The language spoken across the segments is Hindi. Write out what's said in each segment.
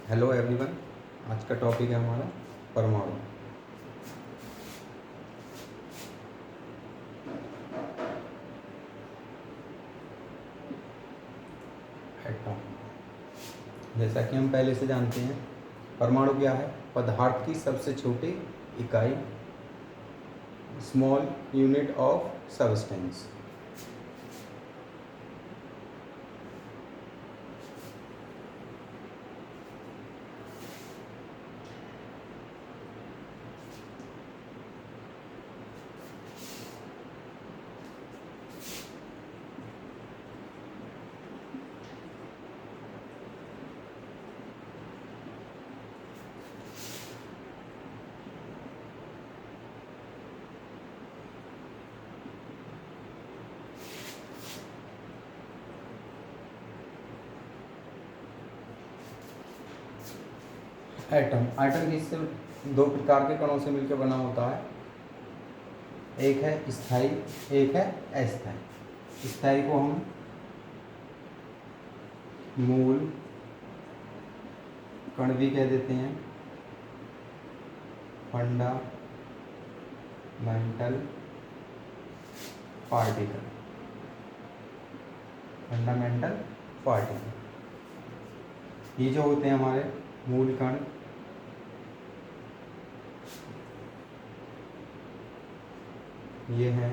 Hello everyone. आज का टॉपिक है हमारा परमाणु। एटॉम। जैसा कि हम पहले से जानते हैं, परमाणु क्या है? पदार्थ की सबसे छोटी इकाई, small unit of substance. Atom किससे? दो प्रकार के कणों से मिलकर बना होता है। एक है स्थायी, एक है अस्थायी। स्थायी को हम मूल कण भी कह देते हैं, फंडामेंटल पार्टिकल। ये जो होते हैं हमारे मूल कण, ये हैं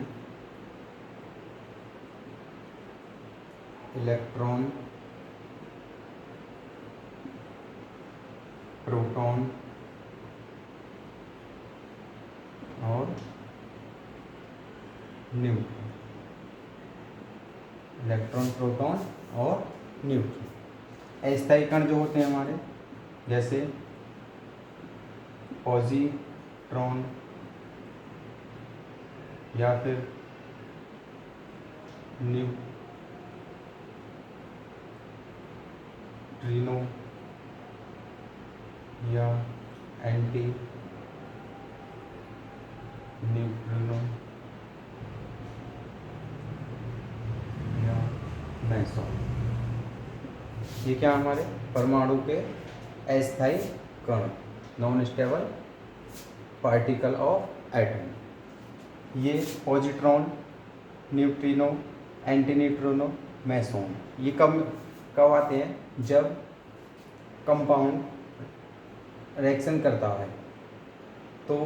इलेक्ट्रॉन, प्रोटॉन और न्यूट्रॉन। इलेक्ट्रॉन, प्रोटॉन और न्यूट्रॉन। अस्थायी कण जो होते हैं हमारे, जैसे पॉजिट्रॉन या फिर न्यूट्रिनो या एंटी न्यूट्रिनो या मेसॉन। ये क्या हमारे परमाणु के अस्थायी कण, non stable particle of atom. ये positron, neutrino, anti neutrino, meson, ये कब कब आते हैं? जब कंपाउंड रिएक्शन करता है। तो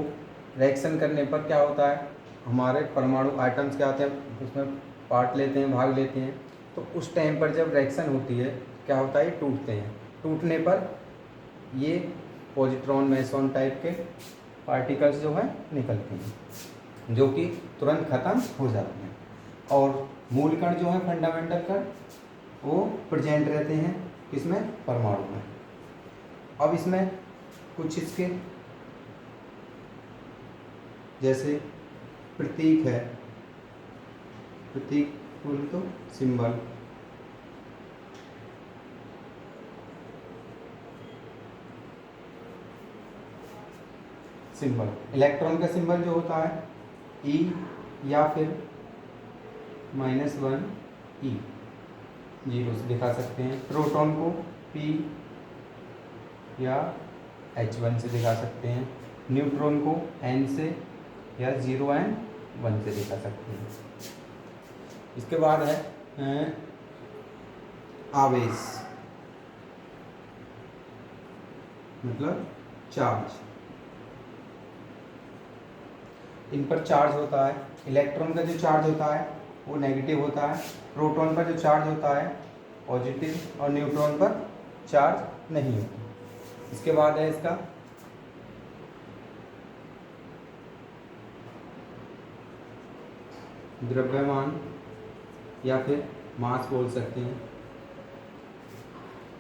रिएक्शन करने पर क्या होता है, हमारे परमाणु आइटम्स क्या आते हैं, उसमें पार्ट लेते हैं, भाग लेते हैं। तो उस टाइम पर जब रिएक्शन होती है, क्या होता है, टूटते हैं। टूटने पर ये पॉजिट्रॉन, मेसॉन टाइप के पार्टिकल्स जो है निकलते हैं, जो कि तुरंत खत्म हो जाते हैं। और मूल कण जो है, फंडामेंटल कण, वो प्रेजेंट रहते हैं किसमें? परमाणु में। अब इसमें कुछ इसके जैसे प्रतीक है, प्रतीक बोल तो सिंबल। सिंबल इलेक्ट्रॉन का सिंबल जो होता है E या फिर -1 E, 0 से दिखा सकते हैं। प्रोटॉन को P या H1 से दिखा सकते हैं। न्यूट्रॉन को N से या 0 और 1 से दिखा सकते हैं। इसके बाद है आवेश, मतलब चार्ज। इन पर चार्ज होता है। इलेक्ट्रॉन का जो चार्ज होता है वो नेगेटिव होता है। प्रोटॉन पर जो चार्ज होता है पॉजिटिव, और न्यूट्रॉन पर चार्ज नहीं होता। इसके बाद है इसका द्रव्यमान या फिर मास बोल सकते हैं।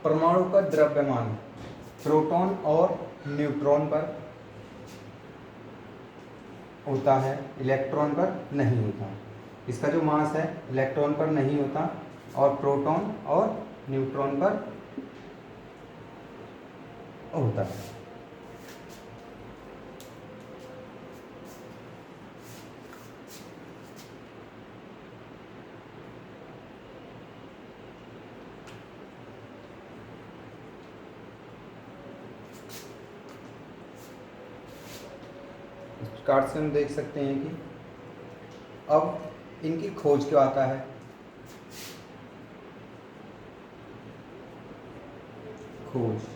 परमाणु का द्रव्यमान प्रोटॉन और न्यूट्रॉन पर होता है, इलेक्ट्रॉन पर नहीं होता। इसका जो मास है इलेक्ट्रॉन पर नहीं होता और प्रोटॉन और न्यूट्रॉन पर होता है। प्रकार से हम देख सकते हैं कि अब इनकी खोज क्यों आता है। खोज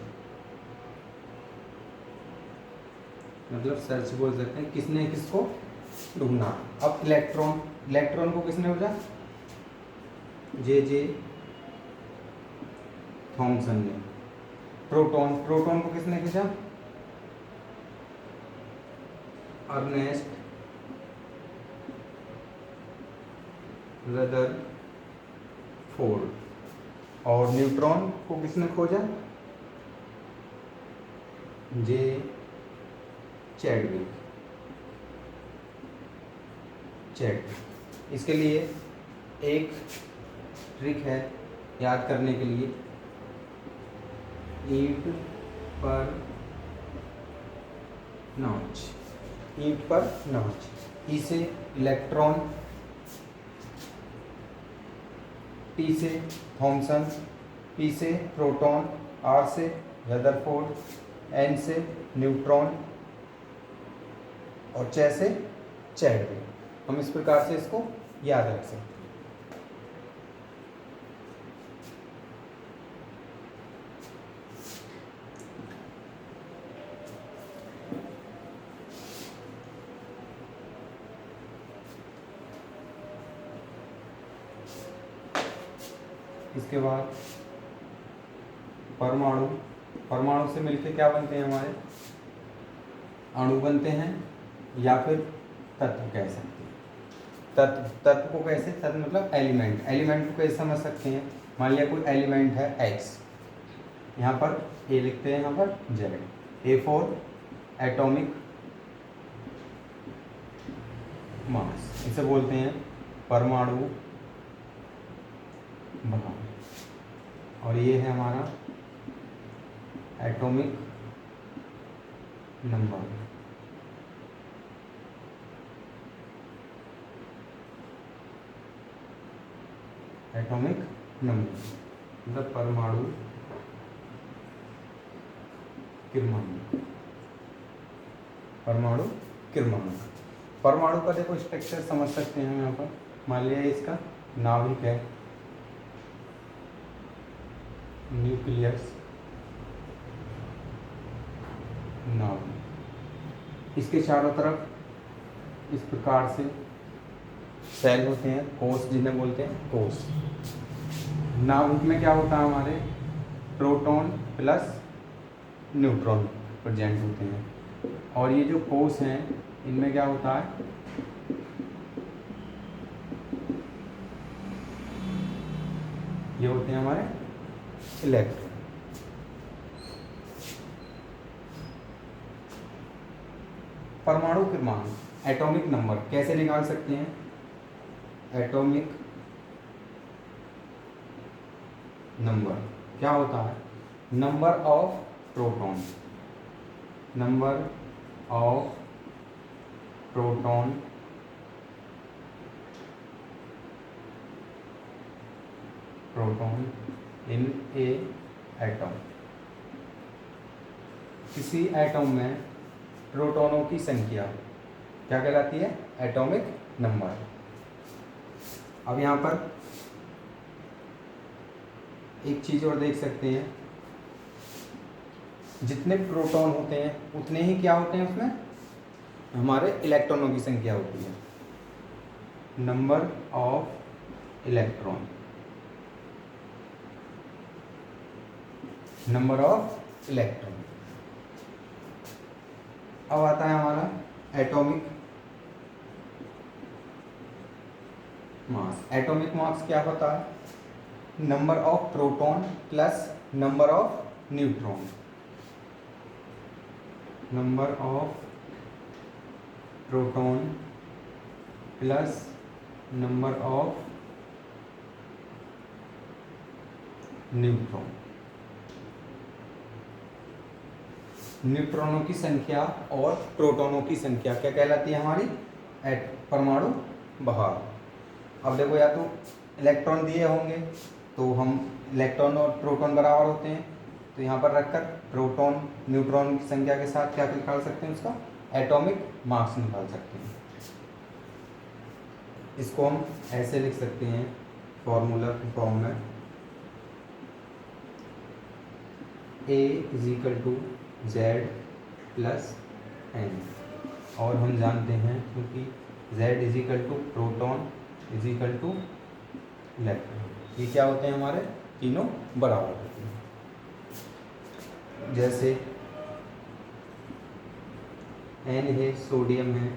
मतलब सर्च बोल सकते हैं, किसने किसको ढूंढना। अब इलेक्ट्रॉन को किसने खोजा, जे थॉमसन ने। प्रोटॉन को किसने खोजा, अर्नेस्ट रदरफोर्ड। और न्यूट्रॉन को किसने खोजा, जे चैडविक। इसके लिए एक ट्रिक है याद करने के लिए, ईंट पर नॉच। ई से इलेक्ट्रॉन, टी से थॉमसन, पी से प्रोटॉन, आर से रदरफोर्ड, एन से न्यूट्रॉन और च से चैडविक। हम इस प्रकार से इसको याद रख सकते हैं। इसके बाद परमाणु से मिलकर क्या बनते हैं, हमारे अणु बनते हैं या फिर तत्व कह सकते हैं। तत्व को कैसे, तत्व मतलब एलिमेंट को कैसे समझ सकते हैं। मान लिया कोई एलिमेंट है X, यहाँ पर A लिखते हैं, यहाँ पर Z। A for atomic mass, इसे बोलते हैं परमाणु भार। और ये है हमारा एटॉमिक नंबर। मतलब परमाणु क्रमांक। परमाणु का देखो स्ट्रक्चर समझ सकते हैं हम यहाँ पर। मान लिया इसका नाभिक है, न्यूक्लियस, नाभिक। इसके चारों तरफ इस प्रकार से सेल होते हैं, कोष जिन्हें बोलते हैं कोष। नाभिक में क्या होता है, हमारे प्रोटॉन प्लस न्यूट्रॉन प्रेजेंट होते हैं। और ये जो कोष हैं इनमें क्या होता है, ये होते हैं हमारे इलेक्ट्रॉन। परमाणु क्रमांक, एटॉमिक नंबर कैसे निकाल सकते हैं। एटॉमिक नंबर क्या होता है, number of proton in A atom. किसी एटम में प्रोटॉनों की संख्या क्या कहलाती है, एटॉमिक नंबर। अब यहाँ पर एक चीज़ और देख सकते हैं, जितने प्रोटॉन होते हैं उतने ही क्या होते हैं उसमें, हमारे इलेक्ट्रॉनों की संख्या होती है। नंबर ऑफ इलेक्ट्रॉन, अब आता है हमारा एटॉमिक मास। एटॉमिक मास क्या होता है, number of proton plus number of neutron. Number of proton plus number of neutron. न्यूट्रॉनों की संख्या और प्रोटॉनों की संख्या क्या कहलाती है, हमारी परमाणु भार। अब देखो, या तो इलेक्ट्रॉन दिए होंगे तो हम इलेक्ट्रॉन और प्रोटॉन बराबर होते हैं, तो यहाँ पर रखकर प्रोटॉन न्यूट्रॉन की संख्या के साथ क्या निकाल सकते हैं, उसका एटॉमिक मास निकाल सकते हैं। इसको हम ऐसे लिख सकते हैं फॉर्मूला की फॉर्म में, A = Z + N, और हम जानते हैं क्योंकि Z = प्रोटॉन = इलेक्ट्रॉन, ये क्या होते हैं हमारे तीनों बराबर होते हैं। जैसे N है, सोडियम है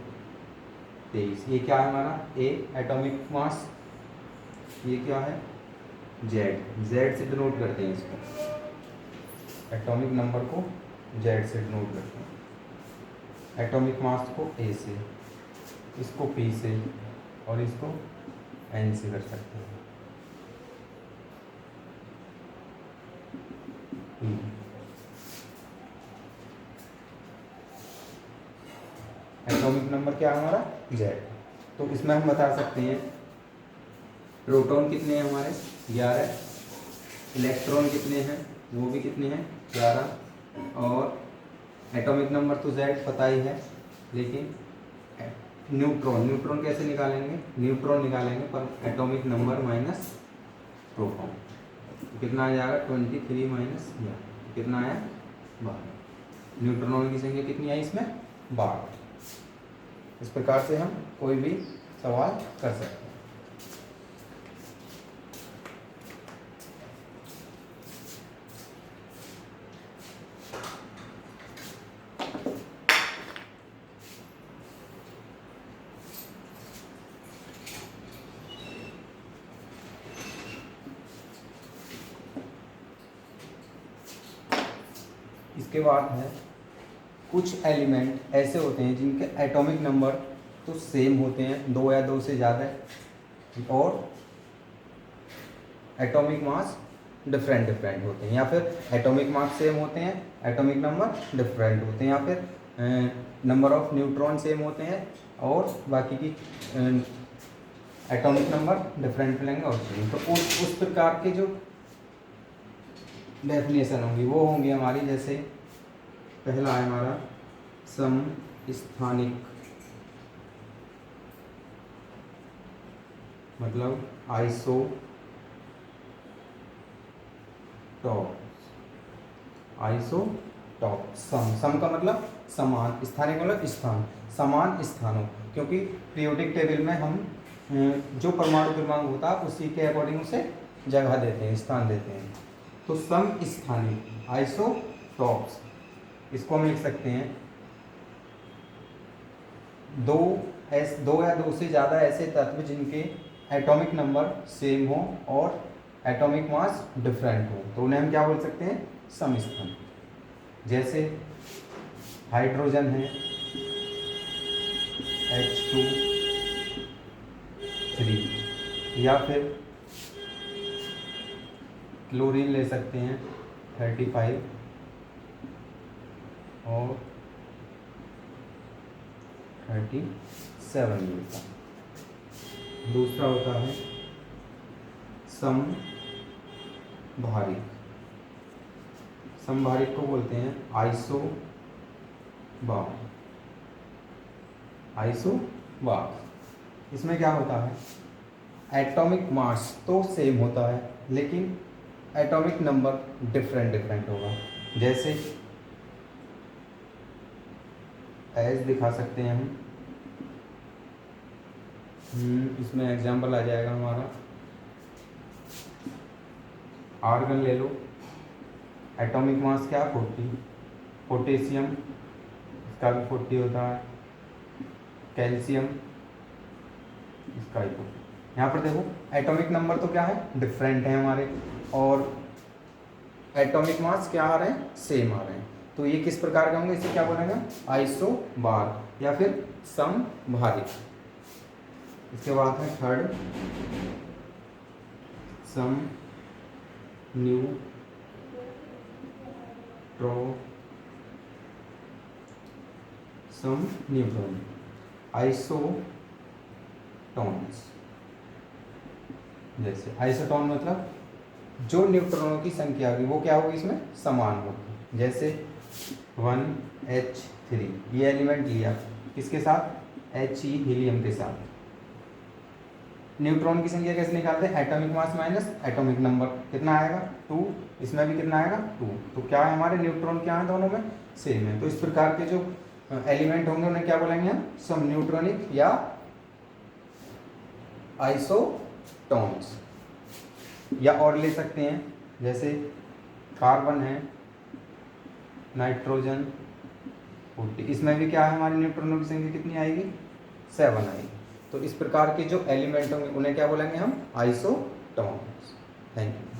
23, ये क्या है हमारा A एटॉमिक मास, ये क्या है Z से डिनोट करते हैं इसको, एटॉमिक नंबर को Z से डिनोट करते हैं, एटॉमिक मास को A से, इसको P से और इसको N से कर सकते हैं। एटॉमिक नंबर क्या है हमारा Z। तो इसमें हम बता सकते हैं प्रोटॉन कितने हैं हमारे 11, इलेक्ट्रॉन कितने हैं वो भी कितने हैं 11, और एटॉमिक नंबर तो Z पता ही है, लेकिन न्यूट्रॉन कैसे निकालेंगे, न्यूट्रॉन निकालेंगे पर एटॉमिक नंबर माइनस प्रोटॉन, तो कितना आ जाएगा 23 माइनस कितना आया 12, न्यूट्रॉनों की संख्या कितनी आई इसमें 12। इस प्रकार से हम कोई भी सवाल कर सकते हैं। इसके बाद है कुछ एलिमेंट ऐसे होते हैं जिनके एटॉमिक नंबर तो सेम होते हैं, 2 या 2 से ज़्यादा, और एटॉमिक मास डिफरेंट होते हैं, या फिर एटॉमिक मास सेम होते हैं, एटॉमिक नंबर डिफरेंट होते हैं, या फिर नंबर ऑफ न्यूट्रॉन सेम होते हैं और बाकी की एटॉमिक नंबर डिफरेंट मिलेंगे और सेम। तो उस प्रकार के जो डेफिनेशन होंगी वो होंगी हमारी, जैसे पहला है हमारा समस्थानिक, मतलब आइसोटॉप, सम का मतलब समान, स्थानिक मतलब स्थान, समान स्थानों, क्योंकि पीरियोडिक टेबल में हम जो परमाणु क्रमांक होता है उसी के अकॉर्डिंग उसे जगह देते हैं, स्थान देते हैं। तो समस्थानिक आइसोटॉप्स, इसको हम लिख सकते हैं 2 या 2 से ज़्यादा ऐसे तत्व जिनके एटॉमिक नंबर सेम हो और एटॉमिक मास डिफरेंट हो, तो उन्हें हम क्या बोल सकते हैं समस्थानिक। जैसे हाइड्रोजन है H2 या फिर क्लोरीन ले सकते हैं 35 और 37 मिलता। दूसरा होता है समभारिक, समभारिक को बोलते हैं आइसोबार। इसमें क्या होता है एटॉमिक मास तो सेम होता है लेकिन एटॉमिक नंबर डिफरेंट होगा। जैसे एज दिखा सकते हैं हम, इसमें एग्जांपल आ जाएगा हमारा आर्गन ले लो, एटॉमिक मास क्या 40, पोटेशियम इसका भी 40 होता है, कैल्शियम इसका ही 40। यहाँ पर देखो एटॉमिक नंबर तो क्या है डिफरेंट है हमारे, और एटॉमिक मास क्या आ रहे हैं सेम आ रहे हैं, तो ये किस प्रकार के होंगे, इसे क्या बोलेंगे आइसोबार या फिर समभारिक। इसके बाद है थर्ड न्यूट्रॉन आइसोटॉन्स। जैसे आइसोटॉन मतलब जो न्यूट्रॉनों की संख्या होगी वो क्या होगी इसमें समान होगी। जैसे 1H3, ये एलिमेंट लिया किसके साथ, He हीलियम के साथ। न्यूट्रॉन की संख्या कैसे निकालते हैं, atomic mass minus atomic number, कितना आएगा 2, इसमें भी कितना आएगा 2, तो क्या है हमारे न्यूट्रॉन क्या है दोनों में सेम है। तो इस प्रकार के जो एलिमेंट होंगे उन्हें क्या बोलेंगे हम, सम न्यूट्रॉनिक या आइसोटॉन्स। या और ले सकते हैं, जैसे कार्बन है, नाइट्रोजन, इसमें भी क्या है हमारे न्यूट्रॉनों की संख्या कितनी आएगी, 7 आएगी। तो इस प्रकार के जो एलिमेंट होंगे उन्हें क्या बोलेंगे हम, आइसोटॉन्स। Thank you.